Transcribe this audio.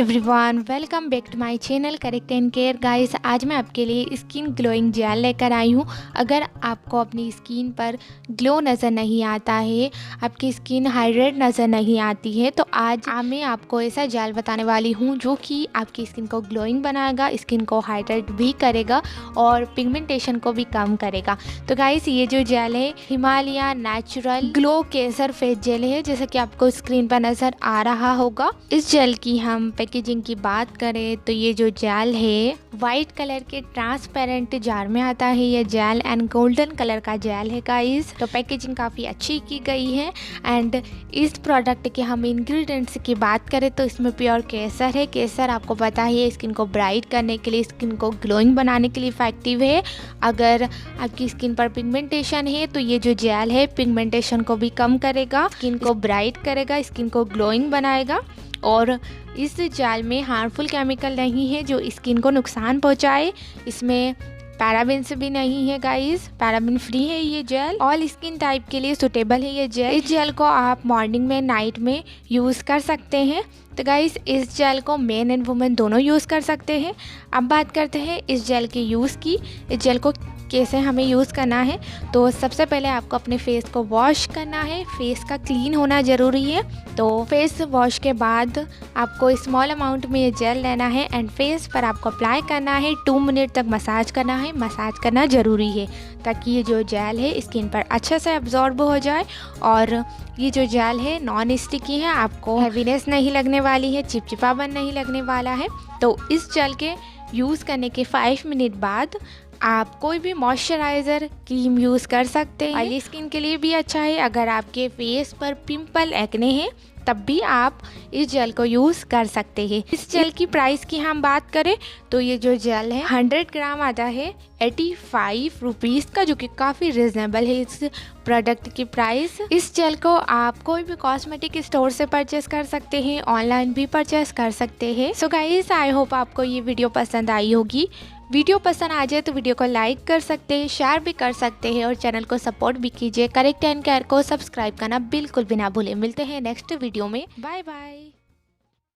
Everyone, welcome back to my channel correct and care. Guys, आज मैं आपके लिए स्किन ग्लोइंग जेल लेकर आई हूँ। अगर आपको अपनी स्किन पर ग्लो नज़र नहीं आता है, आपकी स्किन हाइड्रेट नज़र नहीं आती है, तो आज मैं आपको ऐसा जेल बताने वाली हूँ जो कि आपकी स्किन को ग्लोइंग बनाएगा, स्किन को हाइड्रेट भी करेगा और पिगमेंटेशन को भी कम करेगा। तो गाइस, ये जो जेल है हिमालय नेचुरल ग्लो केसर फेस जेल है, जैसा कि आपको स्क्रीन पर नज़र आ रहा होगा। इस जेल की हम पैकेजिंग की बात करें तो ये जो जेल है वाइट कलर के ट्रांसपेरेंट जार में आता है। ये जेल एंड गोल्डन कलर का जेल है गाइस। तो पैकेजिंग काफ़ी अच्छी की गई है। एंड इस प्रोडक्ट के हम इंग्रेडिएंट्स की बात करें तो इसमें प्योर केसर है। केसर आपको पता है स्किन को ब्राइट करने के लिए, स्किन को ग्लोइंग बनाने के लिए इफेक्टिव है। अगर आपकी स्किन पर पिगमेंटेशन है तो ये जो जेल है पिगमेंटेशन को भी कम करेगा, स्किन को ब्राइट करेगा, स्किन को ग्लोइंग बनाएगा। और इस जेल में हार्मफुल केमिकल नहीं है जो स्किन को नुकसान पहुंचाए। इसमें पैराबेन भी नहीं है गाइस, पैराबेन फ्री है ये जेल। ऑल स्किन टाइप के लिए सुटेबल है ये जेल। इस जेल को आप मॉर्निंग में, नाइट में यूज़ कर सकते हैं। तो गाइस, इस जेल को मेन एंड वुमेन दोनों यूज़ कर सकते हैं। अब बात करते हैं इस जेल के यूज़ की। इस जेल को कैसे हमें यूज़ करना है, तो सबसे पहले आपको अपने फेस को वॉश करना है। फेस का क्लीन होना ज़रूरी है। तो फेस वॉश के बाद आपको स्मॉल अमाउंट में ये जेल लेना है एंड फेस पर आपको अप्लाई करना है। 2 मिनट तक मसाज करना है। मसाज करना ज़रूरी है ताकि ये जो जेल है स्किन पर अच्छे से एब्जॉर्ब हो जाए। और ये जो जेल है नॉन स्टिकी है, आपको हैवीनेस नहीं लगने वाली है, चिपचिपापन नहीं लगने वाला है। तो इस जेल के यूज़ करने के 5 मिनट बाद आप कोई भी मॉइस्चराइज़र क्रीम यूज़ कर सकते हैं। ऑयली स्किन के लिए भी अच्छा है। अगर आपके फेस पर पिंपल, एक्ने हैं, तब भी आप इस जेल को यूज़ कर सकते हैं। इस जेल की प्राइस की हम बात करें तो ये जो जेल है 100 ग्राम आता है 85 रुपीज़ का, जो कि काफ़ी रिजनेबल है इस प्रोडक्ट की प्राइस। इस जेल को आप कोई भी कॉस्मेटिक स्टोर से परचेस कर सकते हैं, ऑनलाइन भी परचेस कर सकते हैं। सो गाइस, आई होप आपको ये वीडियो पसंद आई होगी। वीडियो पसंद आ जाए तो वीडियो को लाइक कर सकते हैं, शेयर भी कर सकते हैं और चैनल को सपोर्ट भी कीजिए। करेक्ट एंड केयर को सब्सक्राइब करना बिल्कुल भी ना भूलें। मिलते हैं नेक्स्ट वीडियो में। Bye bye.